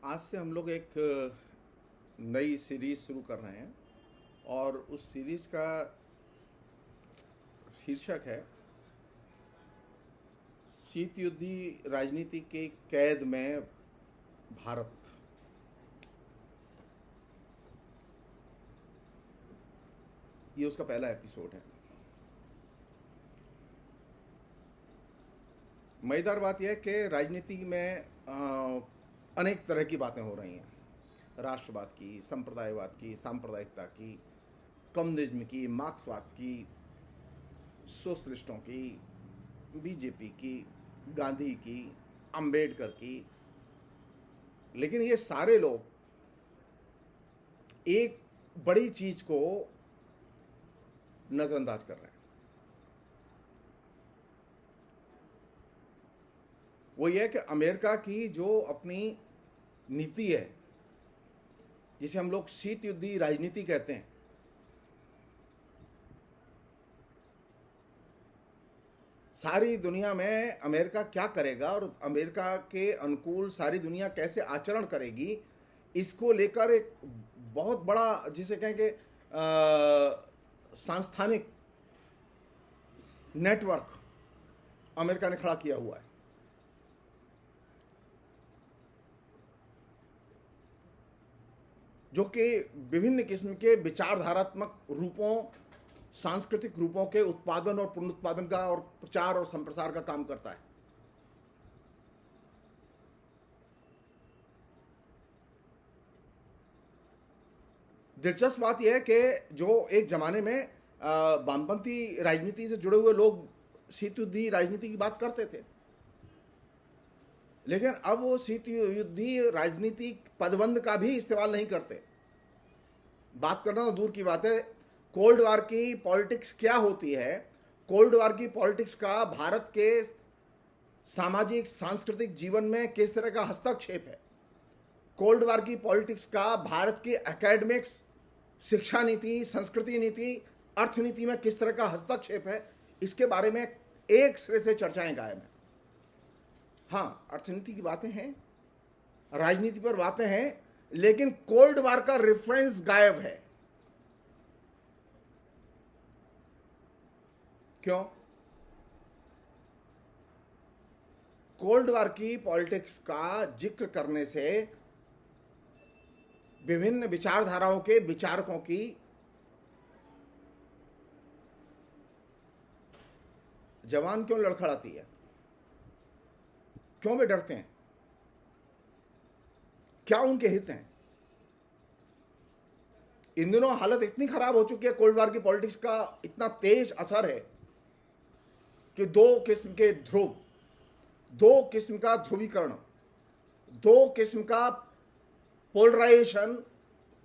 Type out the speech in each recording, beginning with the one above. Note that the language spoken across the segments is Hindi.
आज से हम लोग एक नई सीरीज शुरू कर रहे हैं और उस सीरीज का शीर्षक है शीत युद्धि राजनीति के कैद में भारत। ये उसका पहला एपिसोड है। मजेदार बात यह है कि राजनीति में अनेक तरह की बातें हो रही हैं, राष्ट्रवाद की, संप्रदायवाद की, सांप्रदायिकता की, कम्युनिज्म की, मार्क्सवाद की, सोशलिस्टों की, बीजेपी की, गांधी की, अंबेडकर की। लेकिन ये सारे लोग एक बड़ी चीज को नजरअंदाज कर रहे हैं। वो ये है कि अमेरिका की जो अपनी नीति है, जिसे हम लोग शीत युद्धि राजनीति कहते हैं, सारी दुनिया में अमेरिका क्या करेगा और अमेरिका के अनुकूल सारी दुनिया कैसे आचरण करेगी, इसको लेकर एक बहुत बड़ा, जिसे कहें कि सांस्थानिक नेटवर्क अमेरिका ने खड़ा किया हुआ है। जो कि विभिन्न किस्म के विचारधारात्मक रूपों, सांस्कृतिक रूपों के उत्पादन और पुनरुत्पादन का और प्रचार और संप्रसार का काम करता है। दिलचस्प बात यह है कि जो एक जमाने में वामपंथी राजनीति से जुड़े हुए लोग शीत युद्धि राजनीति की बात करते थे, लेकिन अब वो शीत युद्धि राजनीति पदबंध का भी इस्तेमाल नहीं करते। बात करना तो दूर की बात है, कोल्ड वार की पॉलिटिक्स क्या होती है, कोल्ड वार की पॉलिटिक्स का भारत के सामाजिक सांस्कृतिक जीवन में किस तरह का हस्तक्षेप है, कोल्ड वार की पॉलिटिक्स का भारत की एकेडमिक्स, शिक्षा नीति, संस्कृति नीति, अर्थनीति में किस तरह का हस्तक्षेप है, इसके बारे में एक सिरे से चर्चाएं गायब हैं। हाँ, अर्थनीति की बातें हैं, राजनीति पर बातें हैं, लेकिन कोल्ड वार का रेफरेंस गायब है। क्यों? कोल्ड वार की पॉलिटिक्स का जिक्र करने से विभिन्न विचारधाराओं के विचारकों की जवान क्यों लड़खड़ाती है? क्यों वे डरते हैं? क्या उनके हित हैं? इन दिनों हालत इतनी खराब हो चुकी है, कोल्ड वार की पॉलिटिक्स का इतना तेज असर है कि दो किस्म के ध्रुव, दो किस्म का ध्रुवीकरण, दो किस्म का पोलराइजेशन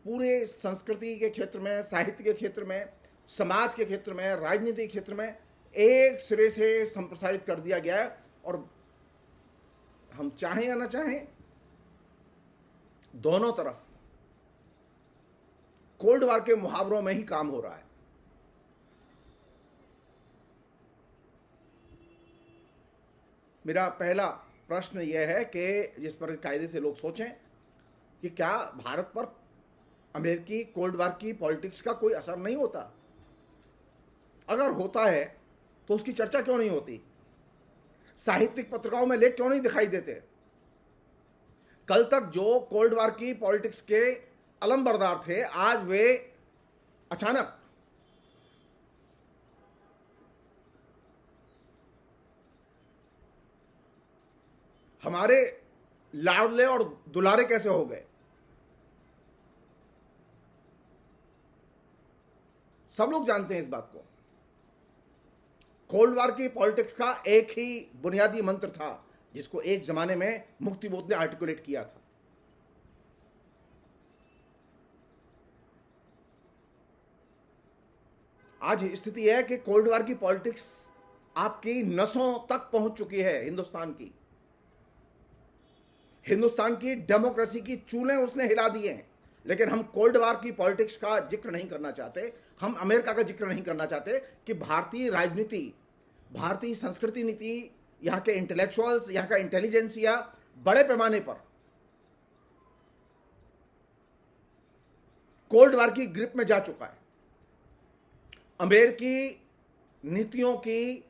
पूरे संस्कृति के क्षेत्र में, साहित्य के क्षेत्र में, समाज के क्षेत्र में, राजनीति के क्षेत्र में एक सिरे से संप्रसारित कर दिया गया है। और हम चाहें या ना चाहें, दोनों तरफ कोल्ड वार के मुहावरों में ही काम हो रहा है। मेरा पहला प्रश्न यह है कि जिस पर कायदे से लोग सोचें कि क्या भारत पर अमेरिकी कोल्ड वार की पॉलिटिक्स का कोई असर नहीं होता? अगर होता है तो उसकी चर्चा क्यों नहीं होती? साहित्यिक पत्रिकाओं में लेख क्यों नहीं दिखाई देते? कल तक जो कोल्ड वार की पॉलिटिक्स के अलंबरदार थे, आज वे अचानक हमारे लाडले और दुलारे कैसे हो गए? सब लोग जानते हैं इस बात को। कोल्ड वार की पॉलिटिक्स का एक ही बुनियादी मंत्र था, जिसको एक जमाने में मुक्तिबोध ने आर्टिकुलेट किया था। आज स्थिति है कि कोल्ड वार की पॉलिटिक्स आपकी नसों तक पहुंच चुकी है। हिंदुस्तान की डेमोक्रेसी की चूल्हे उसने हिला दिए हैं। लेकिन हम कोल्ड वार की पॉलिटिक्स का जिक्र नहीं करना चाहते, हम अमेरिका का जिक्र नहीं करना चाहते कि भारतीय राजनीति, भारतीय संस्कृति नीति, यहाँ के इंटेलेक्चुअल्स, यहाँ का इंटेलिजेंसिया बड़े पैमाने पर कोल्ड वार की ग्रिप में जा चुका है, अमेरिकी नीतियों की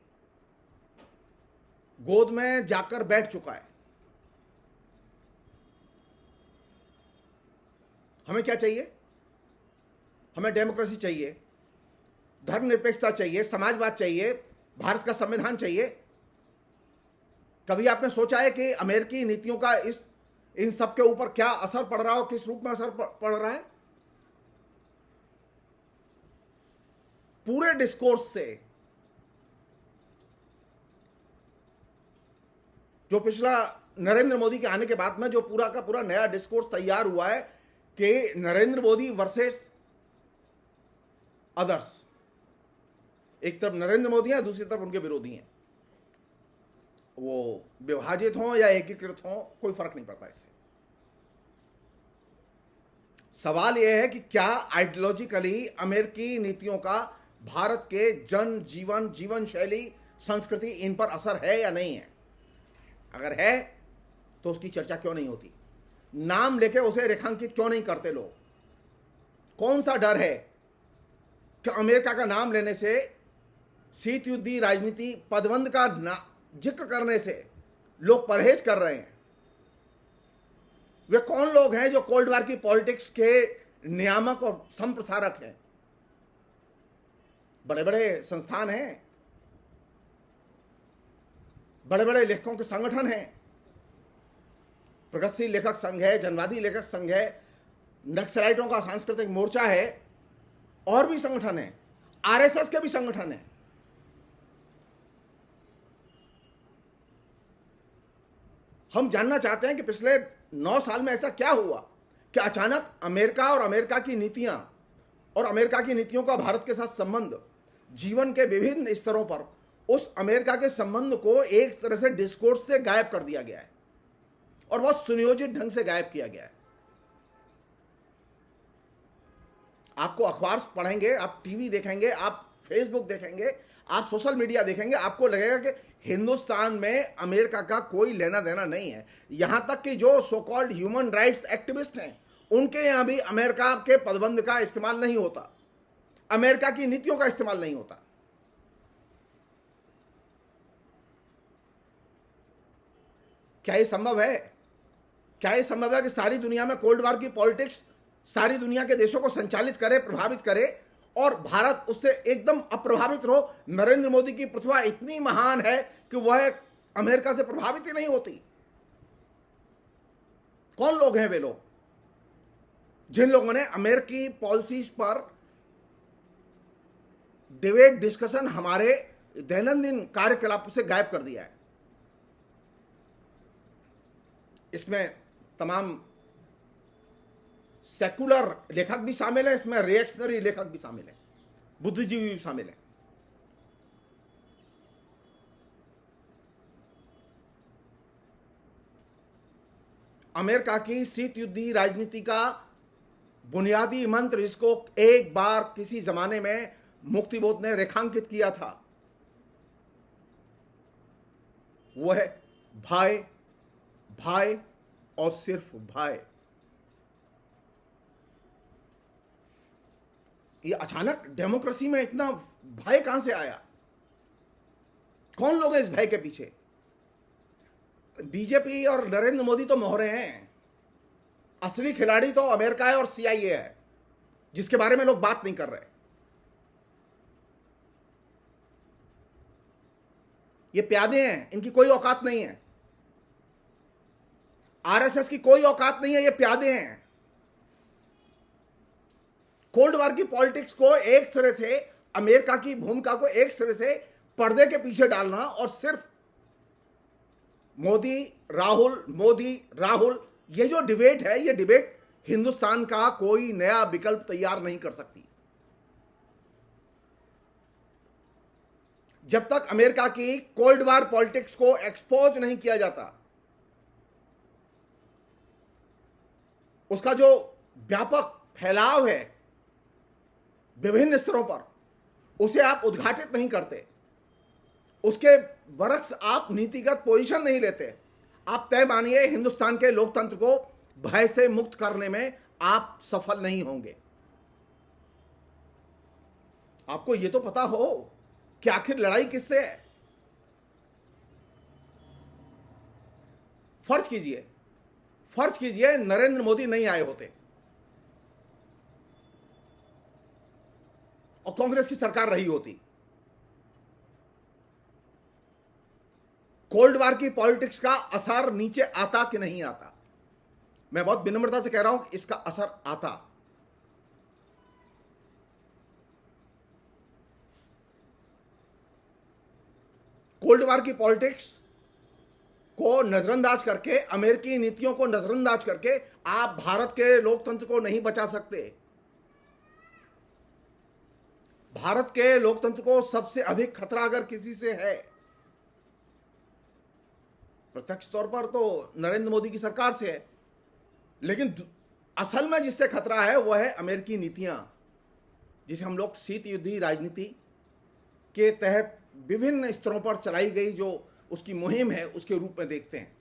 गोद में जाकर बैठ चुका है। हमें क्या चाहिए? हमें डेमोक्रेसी चाहिए, धर्मनिरपेक्षता चाहिए, समाजवाद चाहिए, भारत का संविधान चाहिए। कभी आपने सोचा है कि अमेरिकी नीतियों का इन सब के ऊपर क्या असर पड़ रहा हो, किस रूप में असर पड़ रहा है? पूरे डिस्कोर्स से जो पिछला नरेंद्र मोदी के आने के बाद में जो पूरा का पूरा नया डिस्कोर्स तैयार हुआ है कि नरेंद्र मोदी वर्सेस अदर्स, एक तरफ नरेंद्र मोदी है, दूसरी तरफ उनके विरोधी हैं, वो विभाजित हों या एकीकृत हों, कोई फर्क नहीं पड़ता इससे। सवाल यह है कि क्या आइडियोलॉजिकली अमेरिकी नीतियों का भारत के जीवन शैली, संस्कृति, इन पर असर है या नहीं है? अगर है तो उसकी चर्चा क्यों नहीं होती? नाम लेके उसे रेखांकित क्यों नहीं करते लोग? कौन सा डर है कि अमेरिका का नाम लेने से, शीत युद्ध राजनीति, पदबंध का जिक्र करने से लोग परहेज कर रहे हैं? वे कौन लोग हैं जो कोल्ड वार की पॉलिटिक्स के नियामक और संप्रसारक हैं? बड़े बड़े संस्थान हैं, बड़े बड़े लेखकों के संगठन हैं, प्रगतिशील लेखक संघ है, जनवादी लेखक संघ है, नक्सलाइटों का सांस्कृतिक मोर्चा है, और भी संगठन है, आरएसएस के भी संगठन है। हम जानना चाहते हैं कि पिछले 9 साल में ऐसा क्या हुआ कि अचानक अमेरिका और अमेरिका की नीतियां और अमेरिका की नीतियों का भारत के साथ संबंध, जीवन के विभिन्न स्तरों पर उस अमेरिका के संबंध को एक तरह से डिस्कोर्स से गायब कर दिया गया है और बहुत सुनियोजित ढंग से गायब किया गया है। आपको अखबार पढ़ेंगे, आप टीवी देखेंगे, आप फेसबुक देखेंगे, आप सोशल मीडिया देखेंगे, आपको लगेगा कि हिंदुस्तान में अमेरिका का कोई लेना देना नहीं है। यहां तक कि जो so called human rights activist हैं, उनके यहां भी अमेरिका के पदबंध का इस्तेमाल नहीं होता, अमेरिका की नीतियों का इस्तेमाल नहीं होता। क्या ये संभव है? क्या ये संभव है कि सारी दुनिया में कोल्ड वार की पॉलिटिक्स सारी दुनिया के देशों को संचालित करे, प्रभावित करे, और भारत उससे एकदम अप्रभावित रहो? नरेंद्र मोदी की प्रतिभा इतनी महान है कि वह अमेरिका से प्रभावित ही नहीं होती। कौन लोग हैं वे लोग जिन लोगों ने अमेरिकी पॉलिसीज पर डिबेट, डिस्कशन हमारे दैनंदिन कार्यकलाप से गायब कर दिया है? इसमें तमाम सेकुलर लेखक भी शामिल है, इसमें रिएक्शनरी लेखक भी शामिल है, बुद्धिजीवी भी शामिल है। अमेरिका की शीत युद्ध राजनीति का बुनियादी मंत्र, जिसको एक बार किसी जमाने में मुक्तिबोध ने रेखांकित किया था, वो है भाई, भाई और सिर्फ भाई। ये अचानक डेमोक्रेसी में इतना भय कहां से आया? कौन लोग हैं इस भय के पीछे? बीजेपी और नरेंद्र मोदी तो मोहरे हैं, असली खिलाड़ी तो अमेरिका है और सीआईए है, जिसके बारे में लोग बात नहीं कर रहे। ये प्यादे हैं, इनकी कोई औकात नहीं है। आरएसएस की कोई औकात नहीं है, ये प्यादे हैं। कोल्ड वार की पॉलिटिक्स को एक तरह से, अमेरिका की भूमिका को एक तरह से पर्दे के पीछे डालना और सिर्फ मोदी राहुल ये जो डिबेट है, ये डिबेट हिंदुस्तान का कोई नया विकल्प तैयार नहीं कर सकती। जब तक अमेरिका की कोल्ड वार पॉलिटिक्स को एक्सपोज नहीं किया जाता, उसका जो व्यापक फैलाव है विभिन्न स्तरों पर, उसे आप उद्घाटित नहीं करते, उसके बरक्स आप नीतिगत पोजीशन नहीं लेते, आप तय मानिए हिंदुस्तान के लोकतंत्र को भय से मुक्त करने में आप सफल नहीं होंगे। आपको ये तो पता हो कि आखिर लड़ाई किससे है। फर्ज कीजिए नरेंद्र मोदी नहीं आए होते और कांग्रेस की सरकार रही होती, कोल्ड वार की पॉलिटिक्स का असर नीचे आता कि नहीं आता? मैं बहुत विनम्रता से कह रहा हूं कि इसका असर आता। कोल्ड वार की पॉलिटिक्स को नजरअंदाज करके, अमेरिकी नीतियों को नजरअंदाज करके आप भारत के लोकतंत्र को नहीं बचा सकते। भारत के लोकतंत्र को सबसे अधिक खतरा अगर किसी से है, प्रत्यक्ष तौर पर तो नरेंद्र मोदी की सरकार से है, लेकिन असल में जिससे खतरा है वह है अमेरिकी नीतियां, जिसे हम लोग शीत युद्ध राजनीति के तहत विभिन्न स्तरों पर चलाई गई जो उसकी मुहिम है उसके रूप में देखते हैं।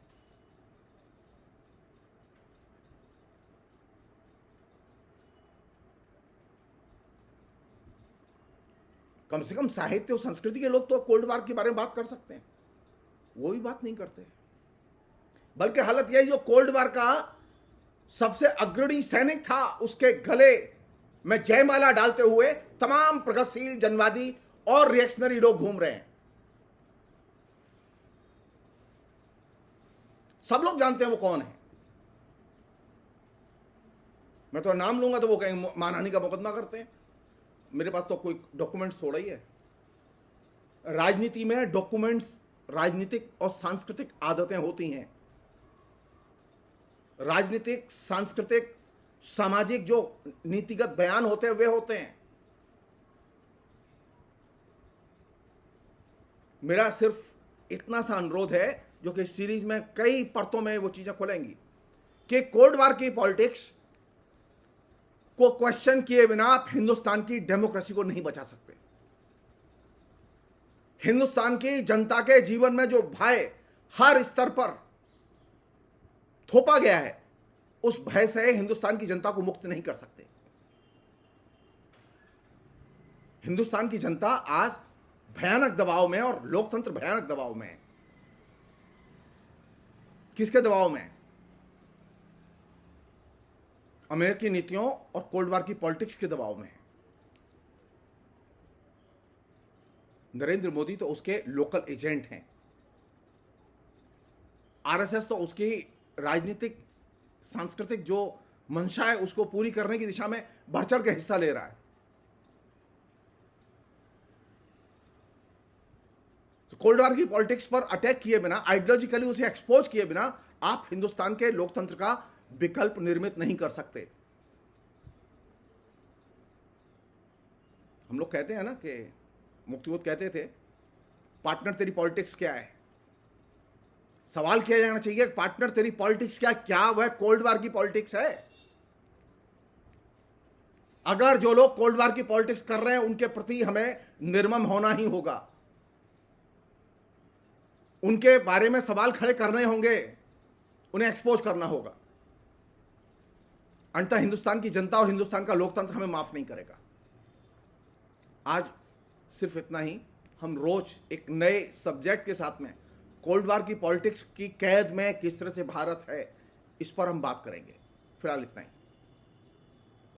कम से कम साहित्य और संस्कृति के लोग तो कोल्ड वार के बारे में बात कर सकते हैं, वो भी बात नहीं करते। बल्कि हालत यह जो कोल्ड वार का सबसे अग्रणी सैनिक था, उसके गले में जयमाला डालते हुए तमाम प्रगतिशील, जनवादी और रिएक्शनरी लोग घूम रहे हैं। सब लोग जानते हैं वो कौन है। मैं तो नाम लूंगा तो वो कहेंगे मानहानि का मुकदमा करते हैं। मेरे पास तो कोई डॉक्यूमेंट्स थोड़ा ही है। राजनीति में डॉक्यूमेंट्स राजनीतिक और सांस्कृतिक आदतें होती हैं। राजनीतिक, सांस्कृतिक, सामाजिक जो नीतिगत बयान होते हैं वे होते हैं। मेरा सिर्फ इतना सा अनुरोध है जो कि सीरीज में कई परतों में वो चीजें खुलेंगी कि कोल्ड वार की पॉलिटिक्स को क्वेश्चन किए बिना आप हिंदुस्तान की डेमोक्रेसी को नहीं बचा सकते। हिंदुस्तान की जनता के जीवन में जो भय हर स्तर पर थोपा गया है, उस भय से हिंदुस्तान की जनता को मुक्त नहीं कर सकते। हिंदुस्तान की जनता आज भयानक दबाव में और लोकतंत्र भयानक दबाव में है। किसके दबाव में? अमेरिकी नीतियों और कोल्ड वार की पॉलिटिक्स के दबाव में है। नरेंद्र मोदी तो उसके लोकल एजेंट हैं। आरएसएस तो उसकी राजनीतिक, सांस्कृतिक जो मंशा है उसको पूरी करने की दिशा में बढ़-चढ़ के हिस्सा ले रहा है। तो कोल्ड वार की पॉलिटिक्स पर अटैक किए बिना, आइडियोलॉजिकली उसे एक्सपोज किए बिना आप हिंदुस्तान के लोकतंत्र का विकल्प निर्मित नहीं कर सकते। हम लोग कहते हैं ना कि मुक्तिबोध कहते थे, पार्टनर तेरी पॉलिटिक्स क्या है? सवाल किया जाना चाहिए, पार्टनर तेरी पॉलिटिक्स क्या वह कोल्ड वार की पॉलिटिक्स है? अगर जो लोग कोल्ड वार की पॉलिटिक्स कर रहे हैं उनके प्रति हमें निर्मम होना ही होगा, उनके बारे में सवाल खड़े करने होंगे, उन्हें एक्सपोज करना होगा। अंततः हिंदुस्तान की जनता और हिंदुस्तान का लोकतंत्र हमें माफ नहीं करेगा। आज सिर्फ इतना ही। हम रोज एक नए सब्जेक्ट के साथ में कोल्ड वार की पॉलिटिक्स की कैद में किस तरह से भारत है, इस पर हम बात करेंगे। फिलहाल इतना ही।